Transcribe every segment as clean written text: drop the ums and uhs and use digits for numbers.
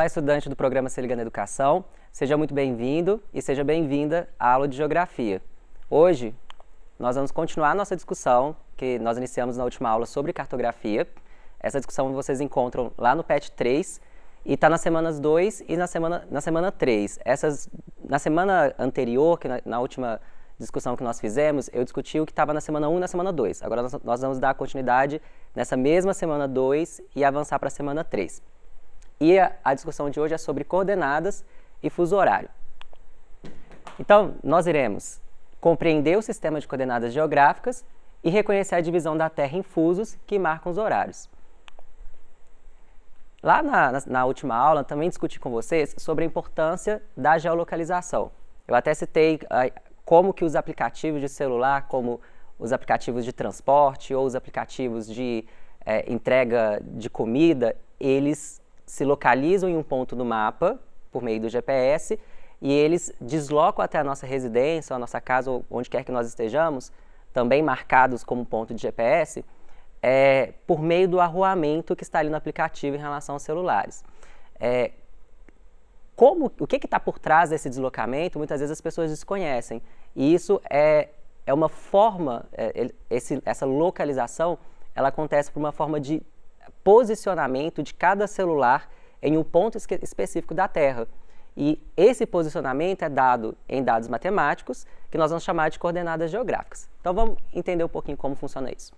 Olá, estudante do programa Se Liga na Educação. Seja muito bem-vindo e seja bem-vinda à aula de Geografia. Hoje, nós vamos continuar a nossa discussão que nós iniciamos na última aula sobre cartografia. Essa discussão vocês encontram lá no PET 3 e está nas semanas 2 e na semana 3. Na semana anterior, na última discussão que nós fizemos, eu discuti o que estava na semana 1 e na semana 2. Agora nós vamos dar continuidade nessa mesma semana 2 e avançar para a semana 3. E a discussão de hoje é sobre coordenadas e fuso horário. Então, nós iremos compreender o sistema de coordenadas geográficas e reconhecer a divisão da Terra em fusos que marcam os horários. Lá na última aula, também discuti com vocês sobre a importância da geolocalização. Eu até citei como que os aplicativos de celular, como os aplicativos de transporte ou os aplicativos de entrega de comida, eles se localizam em um ponto do mapa, por meio do GPS, e eles deslocam até a nossa residência, a nossa casa, ou onde quer que nós estejamos, também marcados como ponto de GPS, por meio do arruamento que está ali no aplicativo em relação aos celulares. O que está por trás desse deslocamento, muitas vezes as pessoas desconhecem. E isso é uma forma, essa localização, ela acontece por uma forma de posicionamento de cada celular em um ponto específico da Terra. E esse posicionamento é dado em dados matemáticos, que nós vamos chamar de coordenadas geográficas. Então vamos entender um pouquinho como funciona isso.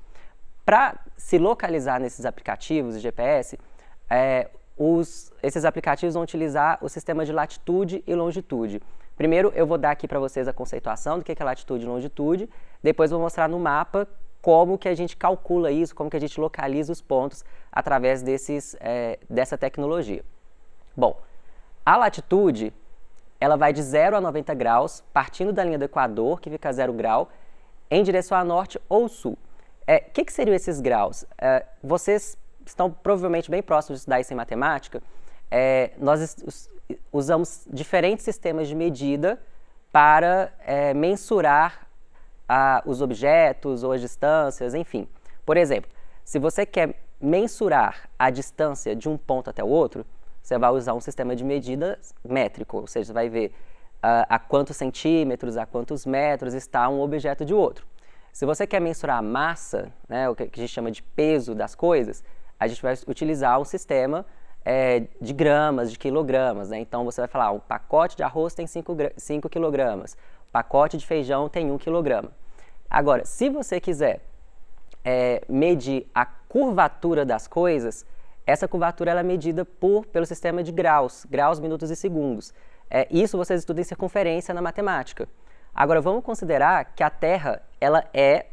Para se localizar nesses aplicativos de GPS, esses aplicativos vão utilizar o sistema de latitude e longitude. Primeiro eu vou dar aqui para vocês a conceituação do que é latitude e longitude, depois vou mostrar no mapa como que a gente calcula isso, como que a gente localiza os pontos através dessa tecnologia. Bom, a latitude, ela vai de 0 a 90 graus, partindo da linha do Equador, que fica a 0 grau, em direção a norte ou sul. O que seriam esses graus? Vocês estão provavelmente bem próximos de estudar isso em matemática. Nós usamos diferentes sistemas de medida para mensurar os objetos ou as distâncias, enfim. Por exemplo, se você quer mensurar a distância de um ponto até o outro, você vai usar um sistema de medida métrico, ou seja, você vai ver a quantos centímetros, a quantos metros está um objeto de outro. Se você quer mensurar a massa, né, o que a gente chama de peso das coisas, a gente vai utilizar um sistema de gramas, de quilogramas, né? Então você vai falar, um pacote de arroz tem 5 quilogramas, o pacote de feijão tem 1 quilograma. Agora, se você quiser medir a curvatura das coisas, essa curvatura ela é medida pelo sistema de graus, minutos e segundos. Isso vocês estudam em circunferência na matemática. Agora, vamos considerar que a Terra ela é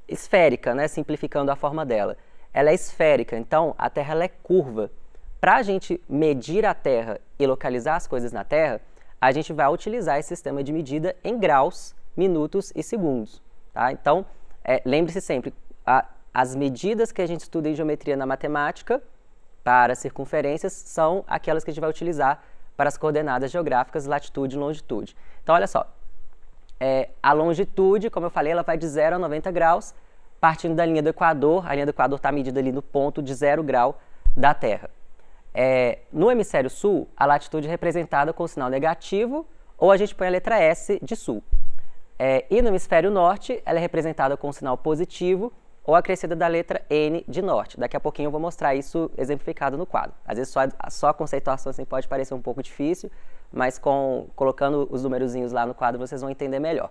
esférica, né? Simplificando a forma dela. Ela é esférica, então a Terra ela é curva. Para a gente medir a Terra e localizar as coisas na Terra, a gente vai utilizar esse sistema de medida em graus, minutos e segundos. Tá? Então, lembre-se sempre, as medidas que a gente estuda em geometria na matemática para circunferências são aquelas que a gente vai utilizar para as coordenadas geográficas, latitude e longitude. Então, olha só, a longitude, como eu falei, ela vai de 0 a 90 graus, partindo da linha do Equador. A linha do Equador está medida ali no ponto de 0 grau da Terra. No hemisfério sul, a latitude é representada com o sinal negativo, ou a gente põe a letra S de sul. E no hemisfério norte, ela é representada com o sinal positivo, ou acrescida da letra N de norte. Daqui a pouquinho eu vou mostrar isso exemplificado no quadro. Às vezes só a conceituação assim, pode parecer um pouco difícil, mas colocando os numerozinhos lá no quadro vocês vão entender melhor.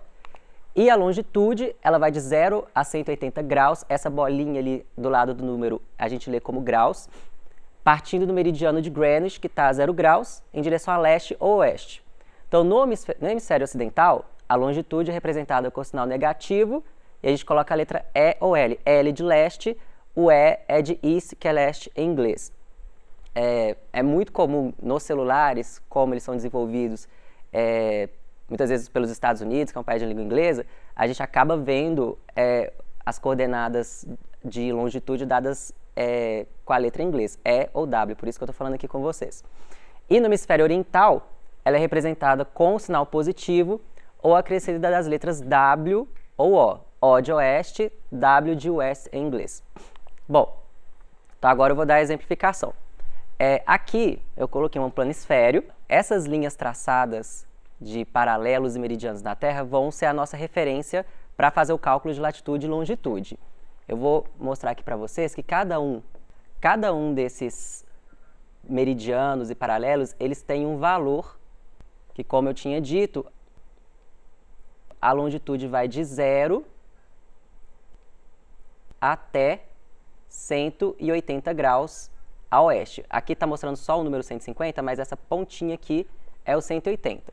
E a longitude, ela vai de 0 a 180 graus. Essa bolinha ali do lado do número a gente lê como graus, partindo do meridiano de Greenwich, que está a 0 graus, em direção a leste ou oeste. Então, no hemisfério ocidental, a longitude é representada com o sinal negativo, e a gente coloca a letra E ou L. L de leste, o E é de east, que é leste em inglês. É muito comum nos celulares, como eles são desenvolvidos muitas vezes pelos Estados Unidos, que é um país de língua inglesa, a gente acaba vendo as coordenadas de longitude dadas com a letra em inglês, E ou W, por isso que eu estou falando aqui com vocês. E no hemisfério oriental, ela é representada com o sinal positivo ou acrescida das letras W ou O. O de oeste, W de west em inglês. Bom, então agora eu vou dar a exemplificação. Aqui eu coloquei um planisfério. Essas linhas traçadas de paralelos e meridianos na Terra vão ser a nossa referência para fazer o cálculo de latitude e longitude. Eu vou mostrar aqui para vocês que cada um desses meridianos e paralelos, eles têm um valor que, como eu tinha dito, a longitude vai de 0 até 180 graus a oeste. Aqui está mostrando só o número 150, mas essa pontinha aqui é o 180.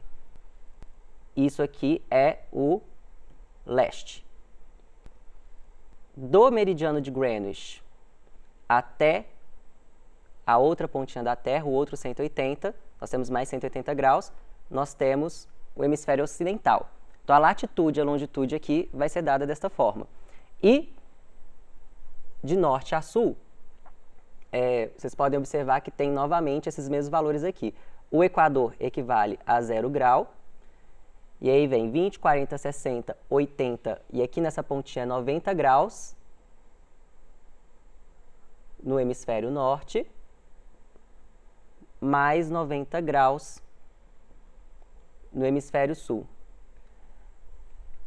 Isso aqui é o leste. Do meridiano de Greenwich até a outra pontinha da Terra, o outro 180, nós temos mais 180 graus, nós temos o hemisfério ocidental. Então, a latitude e a longitude aqui vai ser dada desta forma. E, de norte a sul, vocês podem observar que tem novamente esses mesmos valores aqui. O Equador equivale a 0 grau, e aí vem 20, 40, 60, 80, e aqui nessa pontinha 90 graus no hemisfério norte, mais 90 graus no hemisfério sul.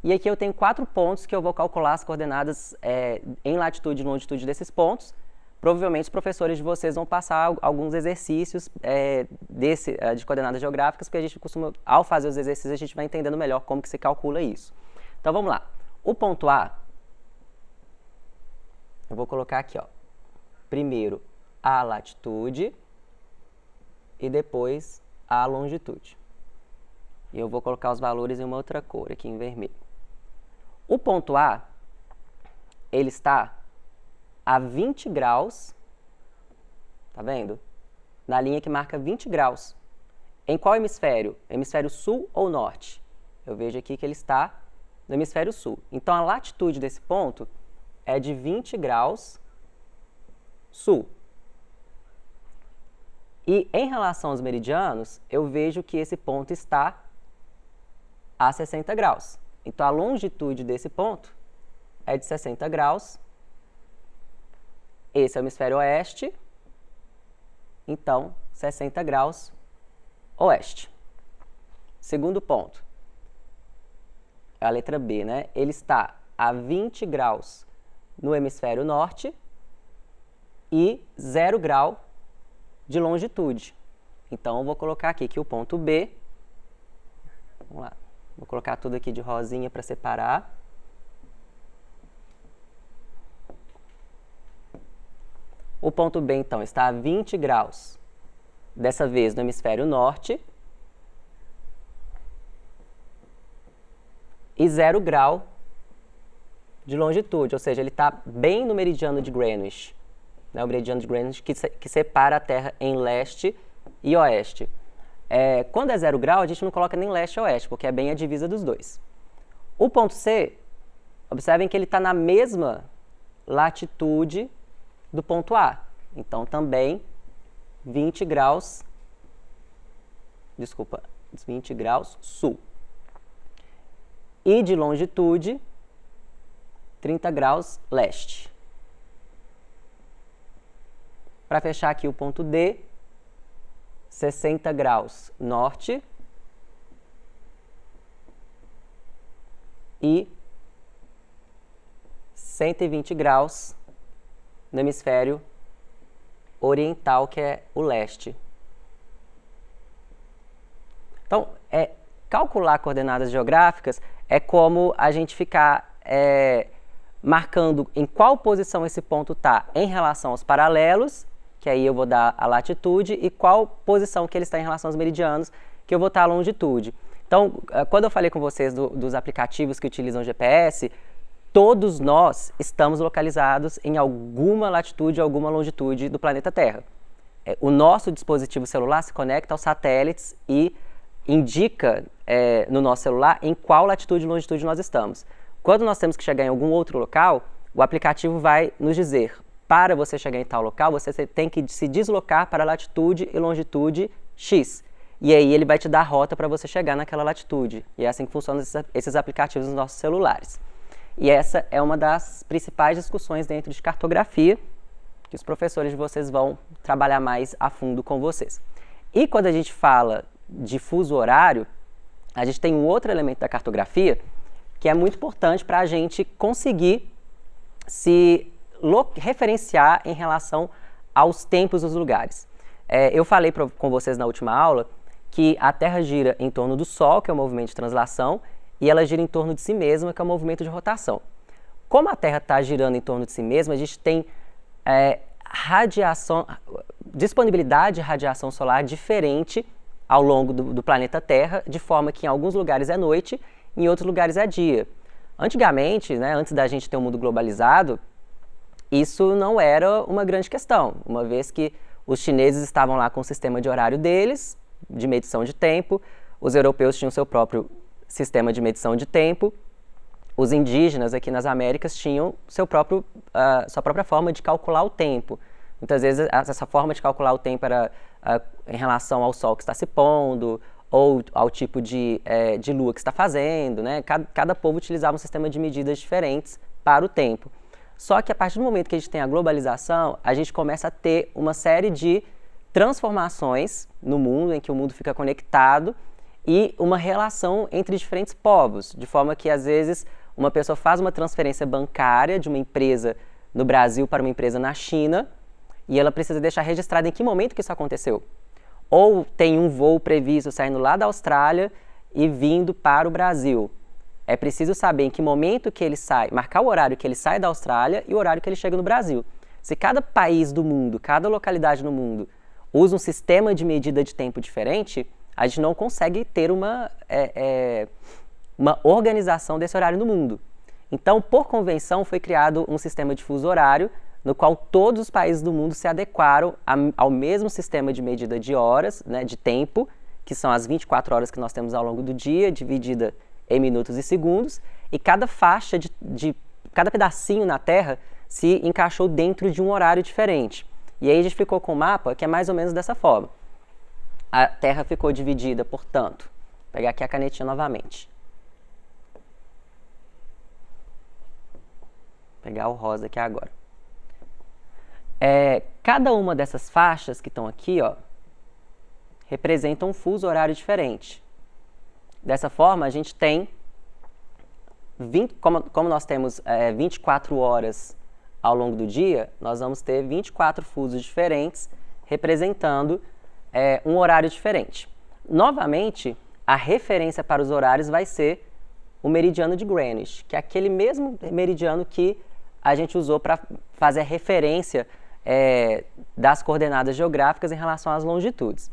E aqui eu tenho 4 pontos que eu vou calcular as coordenadas em latitude e longitude desses pontos. Provavelmente os professores de vocês vão passar alguns exercícios de coordenadas geográficas, porque a gente costuma, ao fazer os exercícios, a gente vai entendendo melhor como que se calcula isso. Então vamos lá. O ponto A, eu vou colocar aqui, ó, primeiro a latitude e depois a longitude. E eu vou colocar os valores em uma outra cor, aqui em vermelho. O ponto A, ele está a 20 graus, tá vendo? Na linha que marca 20 graus. Em qual hemisfério? Hemisfério sul ou norte? Eu vejo aqui que ele está no hemisfério sul. Então, a latitude desse ponto é de 20 graus sul. E em relação aos meridianos, eu vejo que esse ponto está a 60 graus. Então, a longitude desse ponto é de 60 graus. Esse é o hemisfério oeste, então 60 graus oeste. Segundo ponto, é a letra B, né? Ele está a 20 graus no hemisfério norte e 0 grau de longitude. Então, eu vou colocar aqui que o ponto B, vamos lá, vou colocar tudo aqui de rosinha para separar. O ponto B, então, está a 20 graus, dessa vez no hemisfério norte, e 0 grau de longitude, ou seja, ele está bem no meridiano de Greenwich, né, o meridiano de Greenwich que separa a Terra em leste e oeste. Quando é 0 grau, a gente não coloca nem leste ou oeste, porque é bem a divisa dos dois. O ponto C, observem que ele está na mesma latitude do ponto A. Então, também 20 graus sul. E de longitude, 30 graus leste. Para fechar aqui o ponto D, 60 graus norte e 120 graus no hemisfério oriental, que é o leste. Então, calcular coordenadas geográficas é como a gente ficar marcando em qual posição esse ponto está em relação aos paralelos, que aí eu vou dar a latitude, e qual posição que ele está em relação aos meridianos, que eu vou dar a longitude. Então, quando eu falei com vocês dos aplicativos que utilizam GPS, todos nós estamos localizados em alguma latitude ou alguma longitude do planeta Terra. O nosso dispositivo celular se conecta aos satélites e indica no nosso celular em qual latitude e longitude nós estamos. Quando nós temos que chegar em algum outro local, o aplicativo vai nos dizer: para você chegar em tal local, você tem que se deslocar para a latitude e longitude X. E aí ele vai te dar a rota para você chegar naquela latitude. E é assim que funcionam esses aplicativos nos nossos celulares. E essa é uma das principais discussões dentro de cartografia, que os professores de vocês vão trabalhar mais a fundo com vocês. E quando a gente fala de fuso horário, a gente tem um outro elemento da cartografia que é muito importante para a gente conseguir se referenciar em relação aos tempos dos lugares. Eu falei com vocês na última aula que a Terra gira em torno do Sol, que é o movimento de translação, e ela gira em torno de si mesma, que é o movimento de rotação. Como a Terra está girando em torno de si mesma, a gente tem disponibilidade de radiação solar diferente ao longo do planeta Terra, de forma que em alguns lugares é noite, em outros lugares é dia. Antigamente, né, antes da gente ter um mundo globalizado, isso não era uma grande questão, uma vez que os chineses estavam lá com o sistema de horário deles, de medição de tempo, os europeus tinham seu próprio sistema de medição de tempo, os indígenas aqui nas Américas tinham sua própria forma de calcular o tempo. Muitas vezes essa forma de calcular o tempo era em relação ao sol que está se pondo, ou ao tipo de lua que está fazendo, né? Cada povo utilizava um sistema de medidas diferentes para o tempo. Só que a partir do momento que a gente tem a globalização, a gente começa a ter uma série de transformações no mundo, em que o mundo fica conectado, e uma relação entre diferentes povos, de forma que, às vezes, uma pessoa faz uma transferência bancária de uma empresa no Brasil para uma empresa na China, e ela precisa deixar registrado em que momento que isso aconteceu. Ou tem um voo previsto saindo lá da Austrália e vindo para o Brasil. É preciso saber em que momento que ele sai, marcar o horário que ele sai da Austrália e o horário que ele chega no Brasil. Se cada país do mundo, cada localidade no mundo usa um sistema de medida de tempo diferente, a gente não consegue ter uma organização desse horário no mundo. Então, por convenção, foi criado um sistema de fuso horário no qual todos os países do mundo se adequaram ao mesmo sistema de medida de horas, né, de tempo, que são as 24 horas que nós temos ao longo do dia, dividida em minutos e segundos, e cada faixa cada pedacinho na Terra se encaixou dentro de um horário diferente. E aí a gente ficou com um mapa que é mais ou menos dessa forma. A Terra ficou dividida, portanto, vou pegar aqui a canetinha novamente. Vou pegar o rosa aqui agora. Cada uma dessas faixas que estão aqui, ó, representa um fuso horário diferente. Dessa forma, a gente tem, como nós temos 24 horas ao longo do dia, nós vamos ter 24 fusos diferentes, representando um horário diferente. Novamente, a referência para os horários vai ser o meridiano de Greenwich, que é aquele mesmo meridiano que a gente usou para fazer a referência das coordenadas geográficas em relação às longitudes.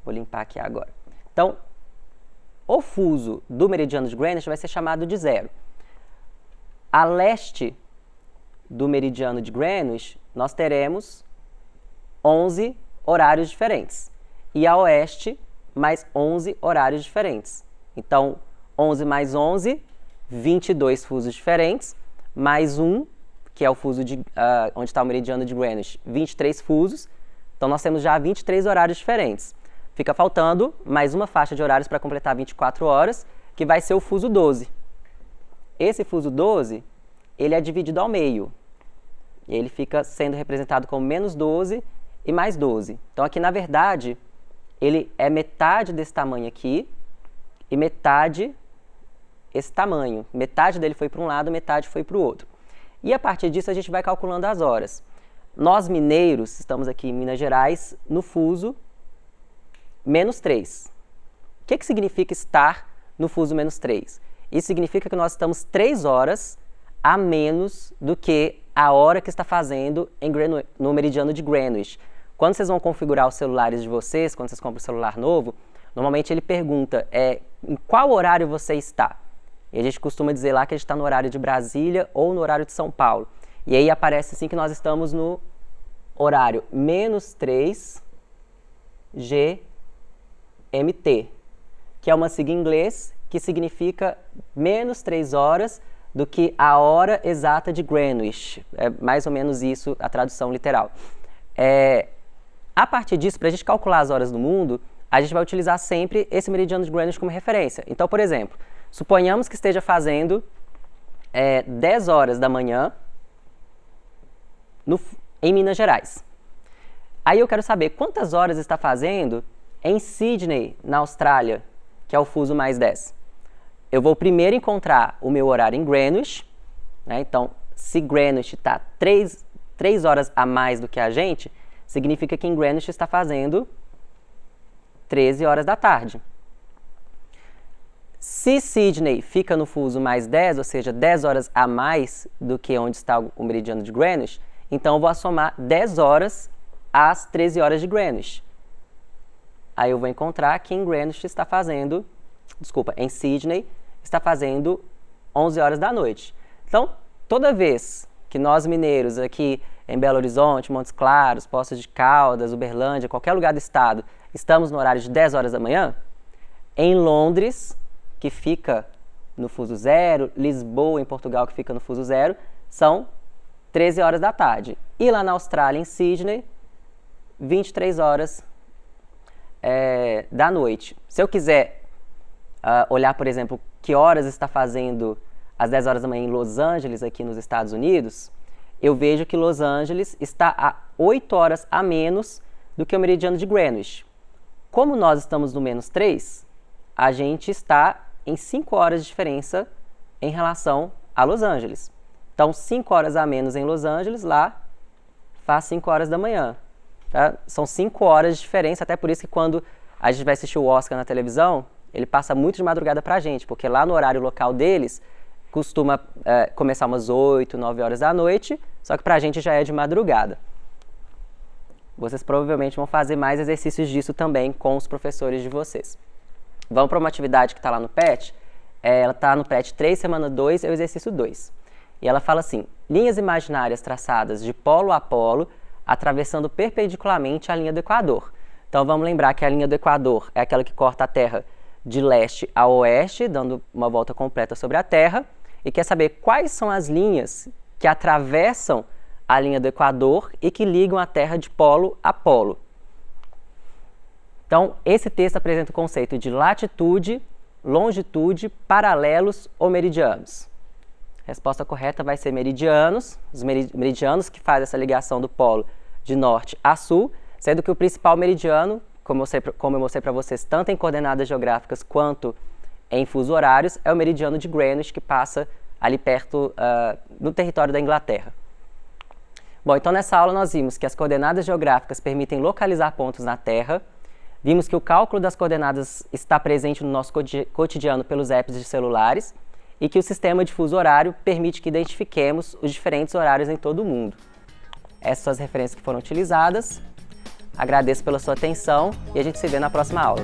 Vou limpar aqui agora. Então, o fuso do meridiano de Greenwich vai ser chamado de 0. A leste do meridiano de Greenwich, nós teremos 11 horários diferentes. E a oeste, mais 11 horários diferentes. Então, 11 mais 11, 22 fusos diferentes, mais 1, que é o fuso onde está o meridiano de Greenwich, 23 fusos. Então, nós temos já 23 horários diferentes. Fica faltando mais uma faixa de horários para completar 24 horas, que vai ser o fuso 12. Esse fuso 12, ele é dividido ao meio. Ele fica sendo representado como menos 12 e mais 12. Então, aqui, na verdade, ele é metade desse tamanho aqui e metade esse tamanho. Metade dele foi para um lado, metade foi para o outro. E, a partir disso, a gente vai calculando as horas. Nós, mineiros, estamos aqui em Minas Gerais, no fuso menos 3. O que significa estar no fuso menos 3? Isso significa que nós estamos 3 horas a menos do que a hora que está fazendo no meridiano de Greenwich. Quando vocês vão configurar os celulares de vocês, quando vocês compram um celular novo, normalmente ele pergunta em qual horário você está. E a gente costuma dizer lá que a gente está no horário de Brasília ou no horário de São Paulo. E aí aparece assim que nós estamos no horário menos 3 GMT, que é uma sigla em inglês que significa menos 3 horas do que a hora exata de Greenwich. É mais ou menos isso a tradução literal. A partir disso, para a gente calcular as horas do mundo, a gente vai utilizar sempre esse meridiano de Greenwich como referência. Então, por exemplo, suponhamos que esteja fazendo 10 horas da manhã em Minas Gerais. Aí eu quero saber quantas horas está fazendo em Sydney, na Austrália, que é o fuso mais 10. Eu vou primeiro encontrar o meu horário em Greenwich, né? Então, se Greenwich está 3 horas a mais do que a gente, significa que em Greenwich está fazendo 13 horas da tarde. Se Sydney fica no fuso mais 10, ou seja, 10 horas a mais do que onde está o meridiano de Greenwich, então eu vou assomar 10 horas às 13 horas de Greenwich. Aí eu vou encontrar que em Greenwich está fazendo, em Sydney está fazendo 11 horas da noite. Então, toda vez que nós mineiros aqui em Belo Horizonte, Montes Claros, Poços de Caldas, Uberlândia, qualquer lugar do estado, estamos no horário de 10 horas da manhã, em Londres, que fica no fuso zero, Lisboa, em Portugal, que fica no fuso zero, são 13 horas da tarde. E lá na Austrália, em Sydney, 23 horas da noite. Se eu quiser olhar, por exemplo, que horas está fazendo às 10 horas da manhã em Los Angeles, aqui nos Estados Unidos, eu vejo que Los Angeles está a 8 horas a menos do que o meridiano de Greenwich. Como nós estamos no -3, a gente está em 5 horas de diferença em relação a Los Angeles. Então, 5 horas a menos em Los Angeles, lá faz 5 horas da manhã. Tá? São 5 horas de diferença, até por isso que quando a gente vai assistir o Oscar na televisão, ele passa muito de madrugada pra gente, porque lá no horário local deles, costuma começar umas 8, 9 horas da noite, só que pra gente já é de madrugada. Vocês provavelmente vão fazer mais exercícios disso também com os professores de vocês. Vamos para uma atividade que está lá no PET. Ela está no PET 3, semana 2, é o exercício 2. E ela fala assim: linhas imaginárias traçadas de polo a polo, atravessando perpendicularmente a linha do Equador. Então vamos lembrar que a linha do Equador é aquela que corta a Terra de leste a oeste, dando uma volta completa sobre a Terra, e quer saber quais são as linhas que atravessam a linha do Equador e que ligam a Terra de polo a polo. Então, esse texto apresenta o conceito de latitude, longitude, paralelos ou meridianos. A resposta correta vai ser meridianos, os meridianos que fazem essa ligação do polo de norte a sul, sendo que o principal meridiano, como eu mostrei para vocês, tanto em coordenadas geográficas quanto em fuso horários, é o meridiano de Greenwich, que passa ali perto, no território da Inglaterra. Bom, então nessa aula nós vimos que as coordenadas geográficas permitem localizar pontos na Terra, vimos que o cálculo das coordenadas está presente no nosso cotidiano pelos apps de celulares e que o sistema de fuso horário permite que identifiquemos os diferentes horários em todo o mundo. Essas são as referências que foram utilizadas. Agradeço pela sua atenção e a gente se vê na próxima aula.